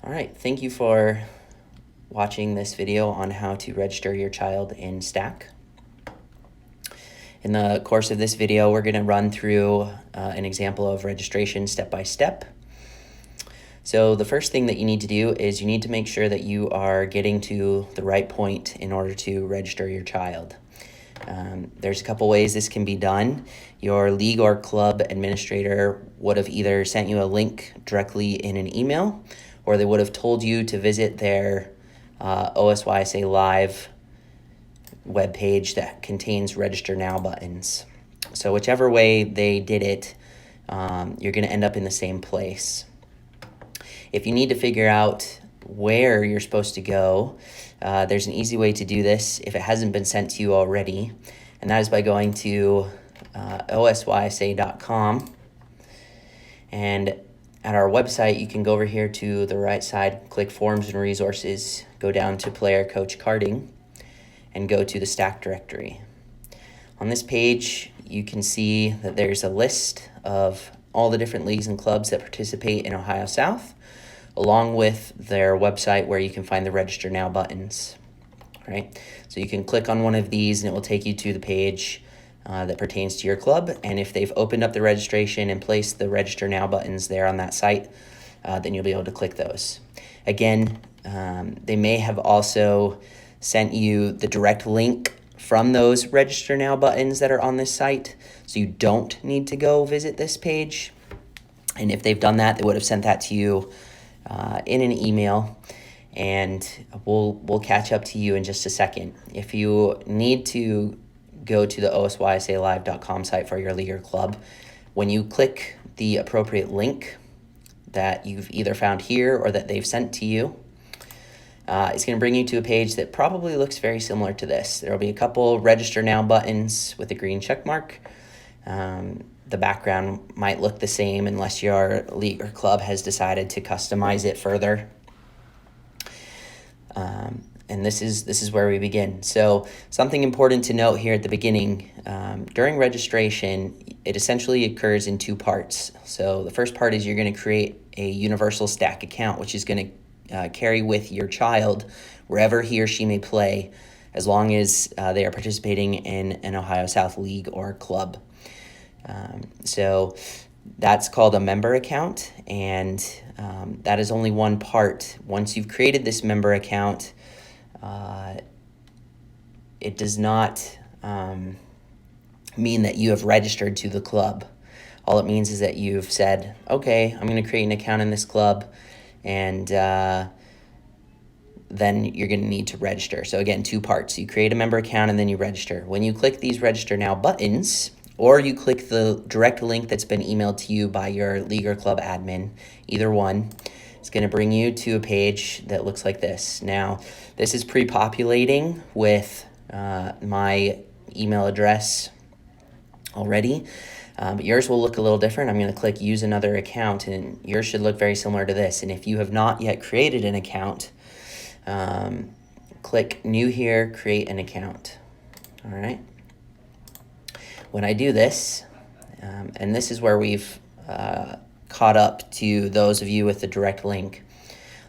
All right, thank you for watching this video on how to register your child in Stack. In the course of this video, we're going to run through an example of registration step by step. So the first thing that you need to do is you need to make sure that you are getting to the right point in order to register your child. There's a couple ways this can be done. Your league or club administrator would have either sent you a link directly in an email, or they would have told you to visit their OSYSA Live webpage that contains Register Now buttons. So whichever way they did it, you're going to end up in the same place. If you need to figure out where you're supposed to go, there's an easy way to do this if it hasn't been sent to you already, and that is by going to osysa.com, and at our website you can go over here to the right side, click Forms and Resources, go down to Player Coach Carding, and go to the Stack directory. On this page you can see that there's a list of all the different leagues and clubs that participate in Ohio South, along with their website where you can find the Register Now buttons. All right, so you can click on one of these and it will take you to the page that pertains to your club, and if they've opened up the registration and placed the Register Now buttons there on that site, then you'll be able to click those. Again, they may have also sent you the direct link from those Register Now buttons that are on this site, so you don't need to go visit this page. And if they've done that, they would have sent that to you in an email, and we'll catch up to you in just a second. If you need to go to the osysalive.com site for your league or club, when you click the appropriate link that you've either found here or that they've sent to you, it's going to bring you to a page that probably looks very similar to this. There will be a couple Register Now buttons with a green check mark. The background might look the same unless your league or club has decided to customize it further. And this is where we begin. So something important to note here at the beginning, during registration, it essentially occurs in two parts. So the first part is you're going to create a universal Stack account, which is going to carry with your child wherever he or she may play, as long as they are participating in an Ohio South league or club. So that's called a member account, and that is only one part. Once you've created this member account, it does not mean that you have registered to the club. All it means is that you've said, okay, I'm going to create an account in this club, and then you're going to need to register. So again, two parts. You create a member account and then you register. When you click these Register Now buttons, or you click the direct link that's been emailed to you by your league or club admin, either one, it's going to bring you to a page that looks like this. Now, this is pre-populating with my email address already, but yours will look a little different. I'm going to click Use Another Account, and yours should look very similar to this. And if you have not yet created an account, click New here, Create an Account. All right. When I do this, and this is where we've caught up to those of you with the direct link,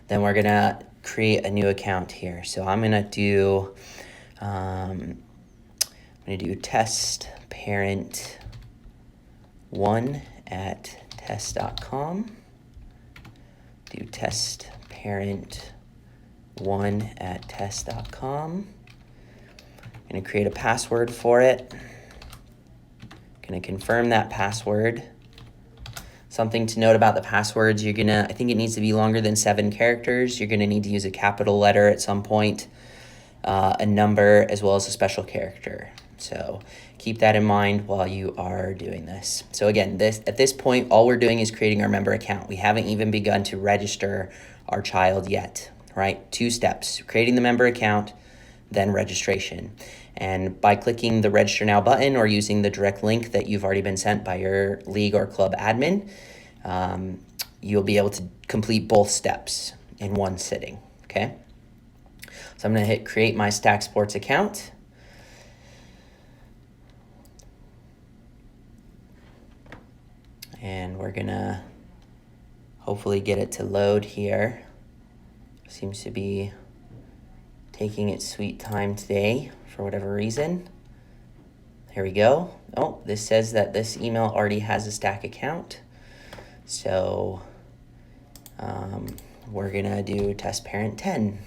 then we're going to create a new account here. So I'm going to do, test parent 1 at test.com, do test parent 1 at test.com. I'm going to create a password for it. Going to confirm that password. Something to note about the passwords, I think it needs to be longer than 7 characters. You're going to need to use a capital letter at some point, a number, as well as a special character. So keep that in mind while you are doing this. So again, at this point, all we're doing is creating our member account. We haven't even begun to register our child yet, right? 2 steps: creating the member account, then registration. And by clicking the Register Now button or using the direct link that you've already been sent by your league or club admin, you'll be able to complete both steps in one sitting, okay? So I'm going to hit Create My Stack Sports Account. And we're going to hopefully get it to load here. Seems to be taking its sweet time today for whatever reason. Here we go. Oh, this says that this email already has a Stack account. So we're gonna do test parent 10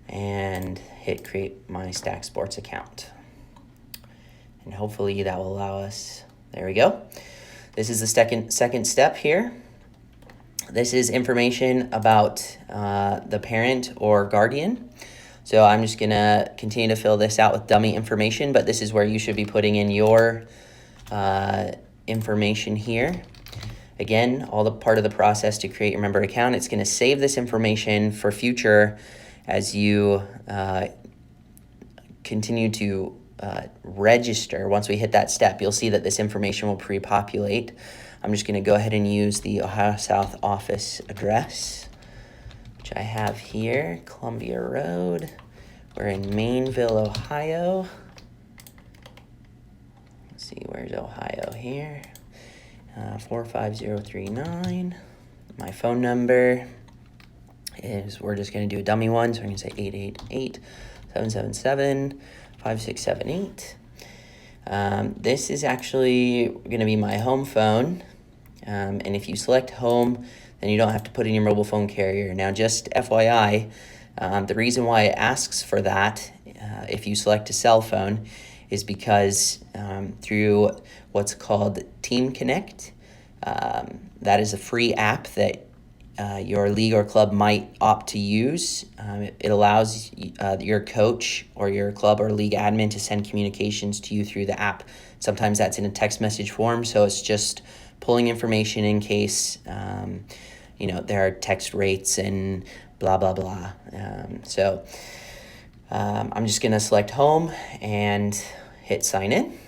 and hit create my Stack Sports account. And hopefully that will allow us, there we go. This is the second step here. This is information about the parent or guardian. So I'm just gonna continue to fill this out with dummy information, but this is where you should be putting in your information here. Again, all the part of the process to create your member account. It's gonna save this information for future as you continue to register. Once we hit that step, you'll see that this information will pre-populate. I'm just gonna go ahead and use the Ohio South office address, which I have here, Columbia Road. We're in Mainville, Ohio. Let's see, where's Ohio here? 45039. My phone number is, we're just gonna do a dummy one, so we're gonna say 888-777-5678. This is actually gonna be my home phone. And if you select home, then you don't have to put in your mobile phone carrier. Now, just FYI, the reason why it asks for that, if you select a cell phone, is because through what's called Team Connect, that is a free app that your league or club might opt to use. It allows your coach or your club or league admin to send communications to you through the app. Sometimes that's in a text message form, so it's just pulling information in case there are text rates and blah, blah, blah. I'm just gonna select home and hit sign in.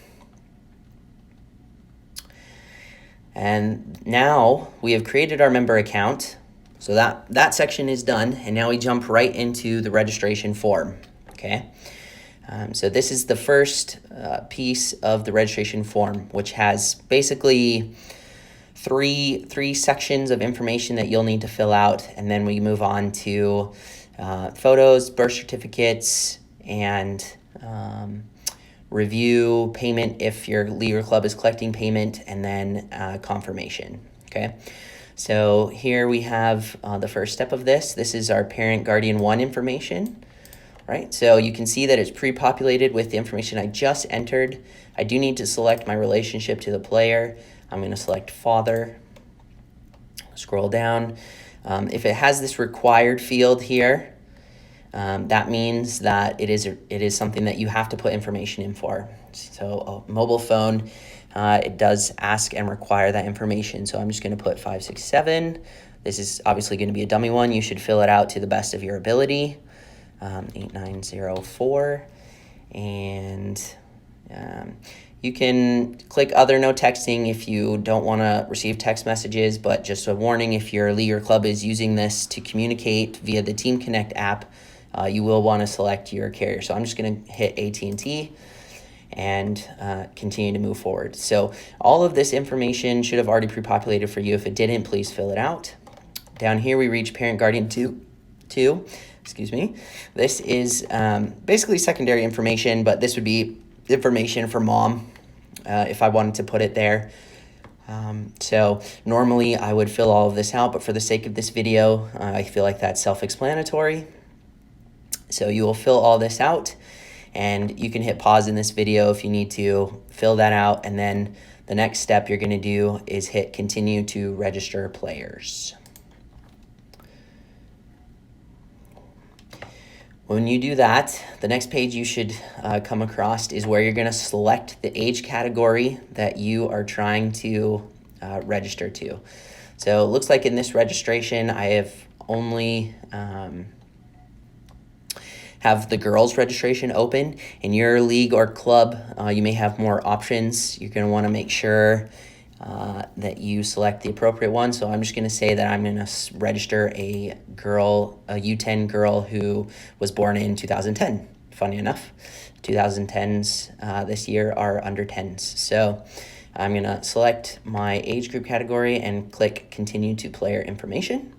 And now we have created our member account. So that section is done, and now we jump right into the registration form, okay? So this is the first piece of the registration form, which has basically three sections of information that you'll need to fill out, and then we move on to photos, birth certificates, and review, payment if your league or club is collecting payment, and then confirmation, okay? So here we have the first step of this. This is our parent guardian 1 information, right? So you can see that it's pre-populated with the information I just entered. I do need to select my relationship to the player. I'm going to select father, scroll down. If it has this required field here, that means that it is something that you have to put information in for. So a mobile phone, it does ask and require that information. So I'm just going to put 567. This is obviously going to be a dummy one. You should fill it out to the best of your ability. 8904. And you can click other no texting if you don't want to receive text messages, but just a warning, if your league or club is using this to communicate via the Team Connect app, you will want to select your carrier. So I'm just going to hit AT&T and continue to move forward. So all of this information should have already pre-populated for you. If it didn't, please fill it out. Down here, we reach parent guardian 2. Excuse me. This is basically secondary information, but this would be information for mom if I wanted to put it there. So normally I would fill all of this out, but for the sake of this video, I feel like that's self-explanatory. So you will fill all this out, and you can hit pause in this video if you need to fill that out, and then the next step you're going to do is hit continue to register players. When you do that, the next page you should come across is where you're going to select the age category that you are trying to register to. So it looks like in this registration, I have only have the girls registration open. In your league or club, you may have more options. You're going to want to make sure that you select the appropriate one. So I'm just going to say that I'm going to register a U10 girl who was born in 2010. Funny enough, 2010s this year are under 10s. So I'm going to select my age group category and click continue to player information.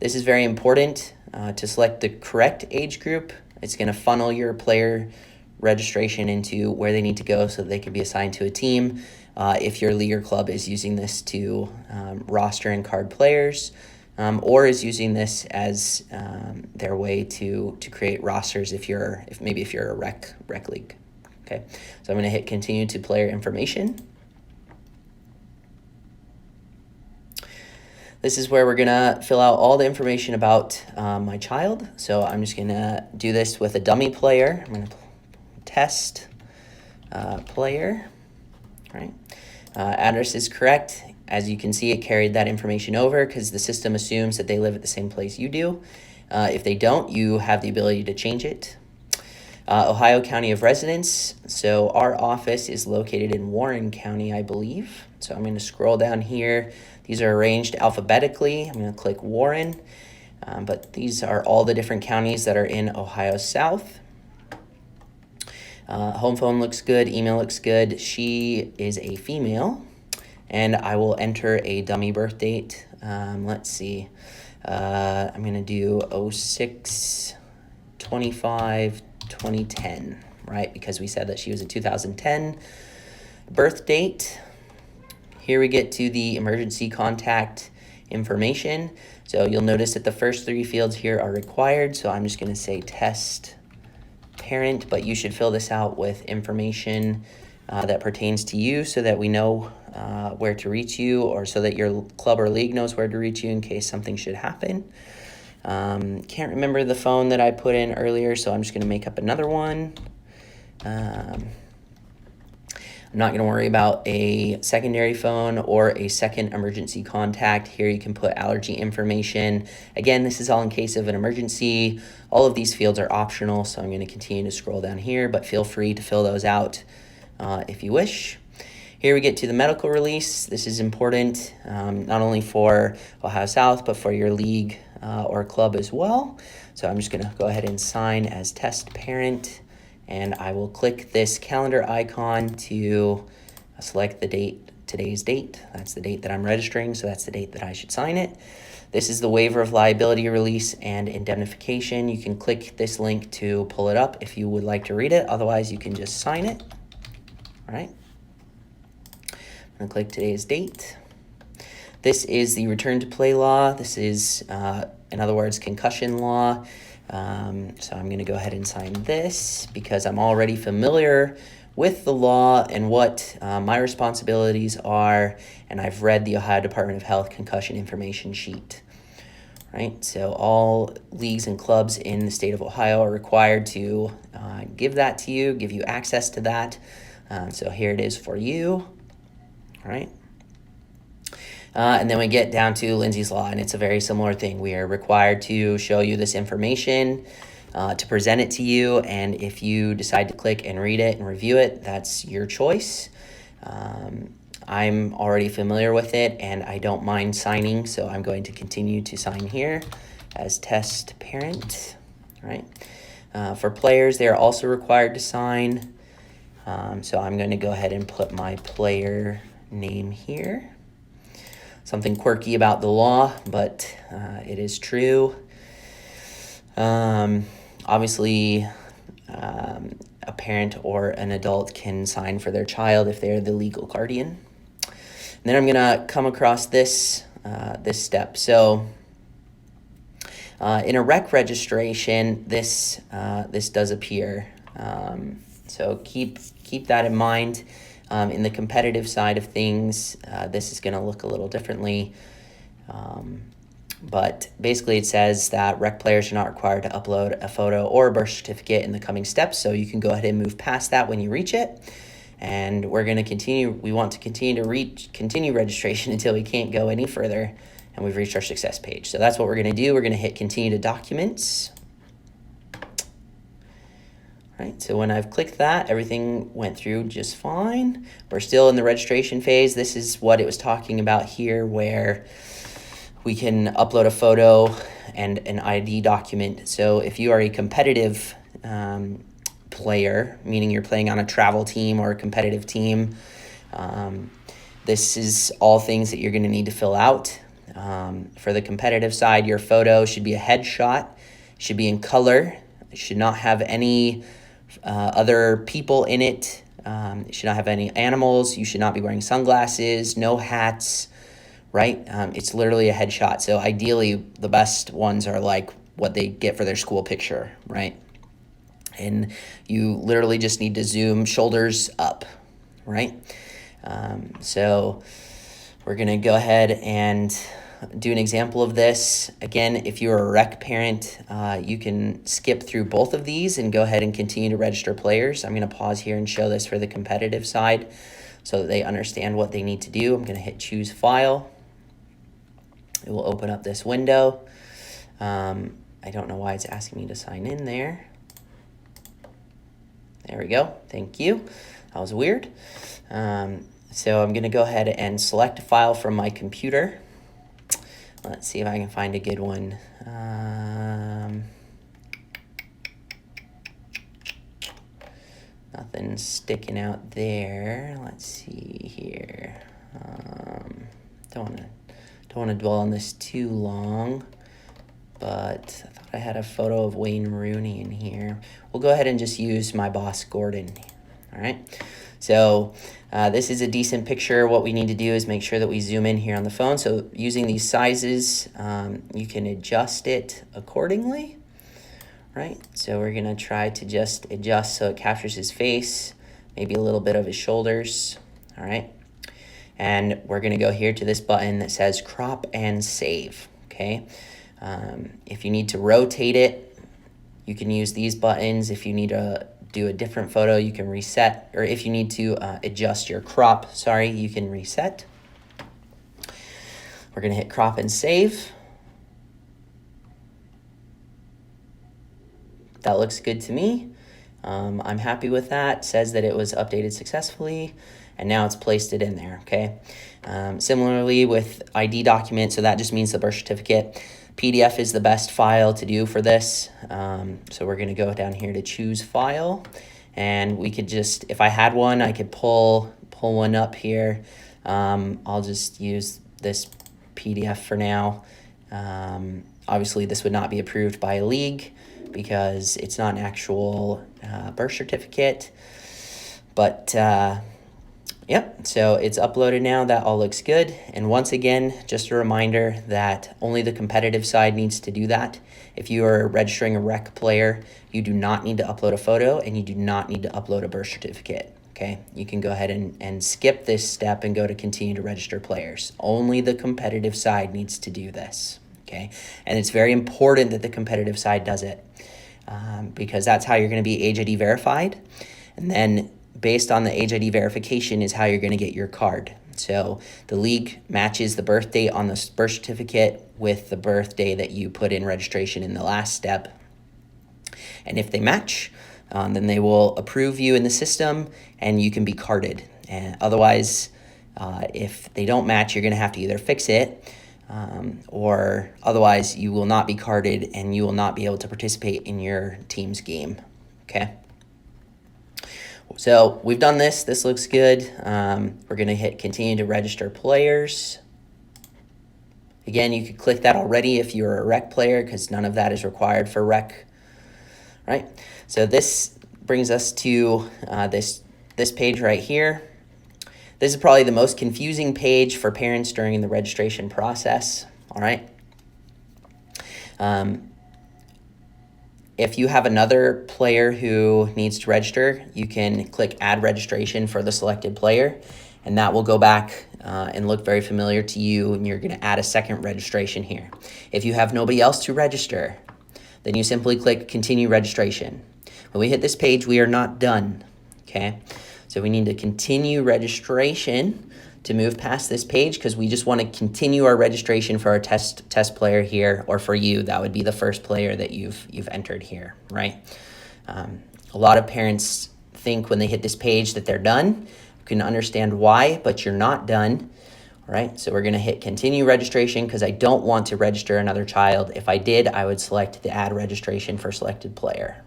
This is very important to select the correct age group. It's going to funnel your player registration into where they need to go so that they can be assigned to a team. If your league or club is using this to roster and card players, or is using this as their way to create rosters if you're a rec league. Okay, so I'm going to hit continue to player information. This is where we're going to fill out all the information about my child. So I'm just going to do this with a dummy player. I'm going to test player. All right. Address is correct. As you can see, it carried that information over because the system assumes that they live at the same place you do. If they don't, you have the ability to change it. Ohio County of Residence. So our office is located in Warren County, I believe. So I'm going to scroll down here. These are arranged alphabetically. I'm going to click Warren. But these are all the different counties that are in Ohio South. Home phone looks good. Email looks good. She is a female. And I will enter a dummy birth date. Let's see. I'm going to do 06/25/2010, right? Because we said that she was a 2010 birth date. Here we get to the emergency contact information. So you'll notice that the first 3 fields here are required. So I'm just going to say test parent, but you should fill this out with information that pertains to you so that we know where to reach you, or so that your club or league knows where to reach you in case something should happen. Can't remember the phone that I put in earlier, so I'm just going to make up another one. I'm not going to worry about a secondary phone or a second emergency contact. Here you can put allergy information. Again, this is all in case of an emergency. All of these fields are optional, so I'm going to continue to scroll down here, but feel free to fill those out if you wish. Here we get to the medical release. This is important not only for Ohio South, but for your league or club as well. So I'm just going to go ahead and sign as test parent, and I will click this calendar icon to select the date, today's date. That's the date that I'm registering, so that's the date that I should sign it. This is the waiver of liability release and indemnification. You can click this link to pull it up if you would like to read it. Otherwise, you can just sign it. All right. I'm going to click today's date. This is the return to play law. This is, in other words, concussion law. So I'm going to go ahead and sign this because I'm already familiar with the law and what my responsibilities are, and I've read the Ohio Department of Health concussion information sheet. Right, so all leagues and clubs in the state of Ohio are required to give that to you, give you access to that. So here it is for you. All right. And then we get down to Lindsay's Law, and it's a very similar thing. We are required to show you this information, to present it to you, and if you decide to click and read it and review it, that's your choice. I'm already familiar with it, and I don't mind signing, so I'm going to continue to sign here as test parent. All right. For players, they are also required to sign, so I'm going to go ahead and put my player name here. Something quirky about the law, but it is true. Obviously, a parent or an adult can sign for their child if they're the legal guardian. And then I'm gonna come across this step. So in a rec registration, this does appear. So keep that in mind. In the competitive side of things, this is going to look a little differently. But basically it says that rec players are not required to upload a photo or a birth certificate in the coming steps. So you can go ahead and move past that when you reach it. And we're going to continue. We want to continue registration until we can't go any further. And we've reached our success page. So that's what we're going to do. We're going to hit continue to documents. Right, so when I've clicked that, everything went through just fine. We're still in the registration phase. This is what it was talking about here, where we can upload a photo and an ID document. So if you are a competitive player, meaning you're playing on a travel team or a competitive team, this is all things that you're going to need to fill out. For the competitive side, your photo should be a headshot, should be in color, it should not have any other people in it. It should not have any animals. You should not be wearing sunglasses, no hats, right? It's literally a headshot. So ideally, the best ones are like what they get for their school picture, right? And you literally just need to zoom shoulders up, right? So we're gonna go ahead and do an example of this. Again, if you're a rec parent, you can skip through both of these and go ahead and continue to register players. I'm gonna pause here and show this for the competitive side so that they understand what they need to do. I'm gonna hit choose file. It will open up this window. I don't know why it's asking me to sign in there. There we go, thank you. That was weird. So I'm gonna go ahead and select a file from my computer. Let's see if I can find a good one. Nothing's sticking out there. Let's see here. Don't wanna dwell on this too long, but I thought I had a photo of Wayne Rooney in here. We'll go ahead and just use my boss Gordon. All right. So this is a decent picture. What we need to do is make sure that we zoom in here on the phone. So using these sizes, you can adjust it accordingly, right? So we're gonna try to just adjust so it captures his face, maybe a little bit of his shoulders, all right? And we're gonna go here to this button that says crop and save, okay? If you need to rotate it, you can use these buttons. If you need to do a different photo, you can reset, or if you need to adjust your crop, you can reset. We're gonna hit crop and save. That looks good to me. I'm happy with that. Says that it was updated successfully, and now it's placed it in there, okay? Similarly with ID document, so that just means the birth certificate. PDF is the best file to do for this. So we're gonna go down here to choose file, and we could just, if I had one, I could pull one up here. I'll just use this PDF for now. Obviously this would not be approved by a league because it's not an actual birth certificate, but yep, so it's uploaded now. That all looks good. And once again, just a reminder that only the competitive side needs to do that. If you are registering a rec player, you do not need to upload a photo and you do not need to upload a birth certificate, okay? You can go ahead and skip this step and go to continue to register players. Only the competitive side needs to do this, okay? And it's very important that the competitive side does it because that's how you're gonna be age ID verified. And then based on the age ID verification is how you're going to get your card. So the league matches the birth date on the birth certificate with the birthday that you put in registration in the last step. And if they match, then they will approve you in the system and you can be carded. And otherwise, if they don't match, you're going to have to either fix it or otherwise you will not be carded and you will not be able to participate in your team's game, okay? So we've done this. This looks good. We're going to hit continue to register players. Again, you could click that already if you're a rec player because none of that is required for rec, right? So this brings us to this page right here. This is probably the most confusing page for parents during the registration process, all right? If you have another player who needs to register, you can click add registration for the selected player, and that will go back and look very familiar to you, and you're gonna add a second registration here. If you have nobody else to register, then you simply click continue registration. When we hit this page, we are not done, okay? So we need to continue registration to move past this page because we just want to continue our registration for our test player here, or for you, that would be the first player that you've entered here, right? A lot of parents think when they hit this page that they're done. You can understand why, but you're not done, all right? So we're going to hit continue registration because I don't want to register another child. If I did, I would select the add registration for selected player.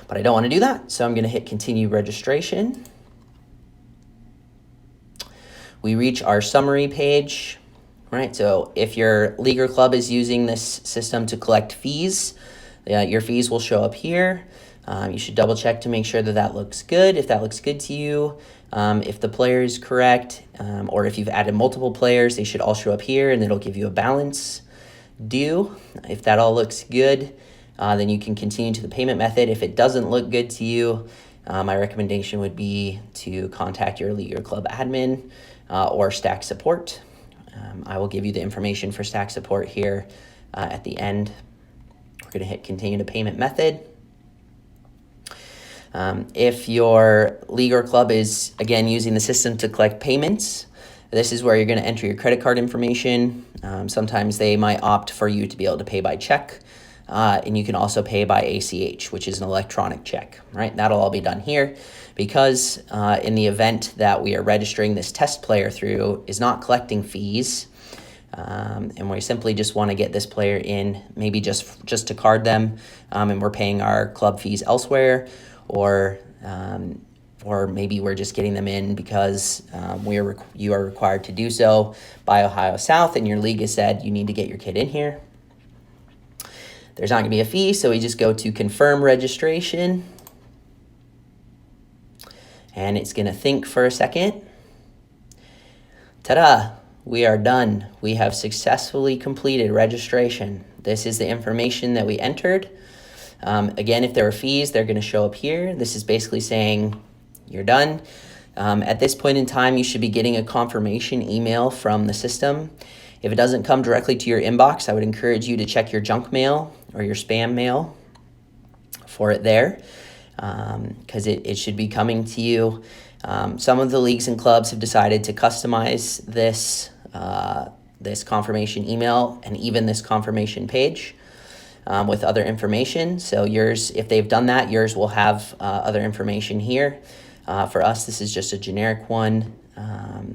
But I don't want to do that, so I'm going to hit continue registration. We reach our summary page. right? So if your league or club is using this system to collect fees, your fees will show up here. You should double check to make sure that that looks good. If that looks good to you, if the player is correct, or if you've added multiple players, they should all show up here and it'll give you a balance due. If that all looks good, then you can continue to the payment method. If it doesn't look good to you, my recommendation would be to contact your league or club admin or Stack support. I will give you the information for Stack support here at the end. We're going to hit continue to payment method. If your league or club is, again, using the system to collect payments, this is where you're going to enter your credit card information. Sometimes they might opt for you to be able to pay by check. And you can also pay by ACH, which is an electronic check, right? That'll all be done here because in the event that we are registering this test player through is not collecting fees, and we simply just want to get this player in, maybe just to card them, and we're paying our club fees elsewhere, or maybe we're just getting them in because you are required to do so by Ohio South, and your league has said you need to get your kid in here. There's not going to be a fee, so we just go to confirm registration. And it's going to think for a second. Ta-da! We are done. We have successfully completed registration. This is the information that we entered. Again, if there are fees, they're going to show up here. This is basically saying you're done. At this point in time, you should be getting a confirmation email from the system. If it doesn't come directly to your inbox, I would encourage you to check your junk mail or your spam mail for it there, because it should be coming to you. Some of the leagues and clubs have decided to customize this confirmation email and even this confirmation page with other information. So yours, if they've done that, yours will have other information here. For us, this is just a generic one.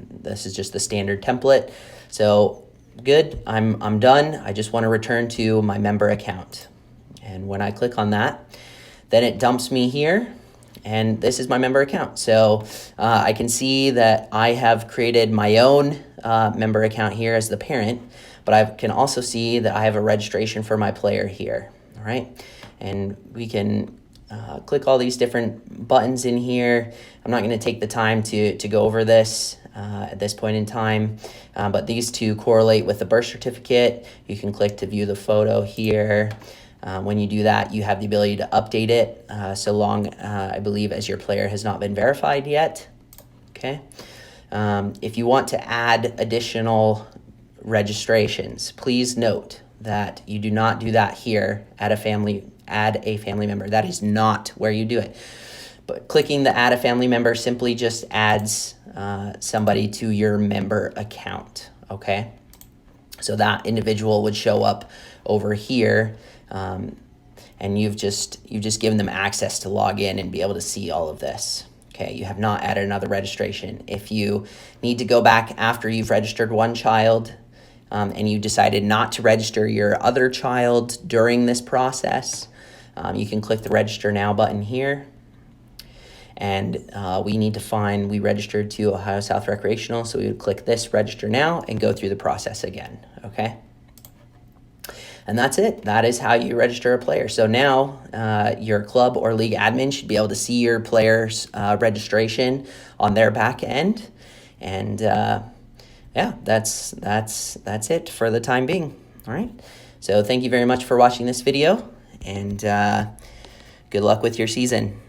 This is just the standard template. So good, I'm done. I just want to return to my member account. And when I click on that, then it dumps me here. And this is my member account. So I can see that I have created my own member account here as the parent, but I can also see that I have a registration for my player here, all right? And we can click all these different buttons in here. I'm not going to take the time to go over this at this point in time, but these two correlate with the birth certificate. You can click to view the photo here. When you do that, you have the ability to update it so long, I believe, as your player has not been verified yet. Okay. If you want to add additional registrations, please note that you do not do that here. Add a family member. That is not where you do it. But clicking the add a family member simply just adds somebody to your member account. Okay. So that individual would show up over here. And you've just given them access to log in and be able to see all of this. Okay, you have not added another registration. If you need to go back after you've registered one child and you decided not to register your other child during this process, you can click the register now button here. And we registered to Ohio South Recreational, so we would click this register now and go through the process again, okay? And that's it. That is how you register a player. So now your club or league admin should be able to see your player's registration on their back end. And yeah, that's it for the time being. All right. So thank you very much for watching this video, and good luck with your season.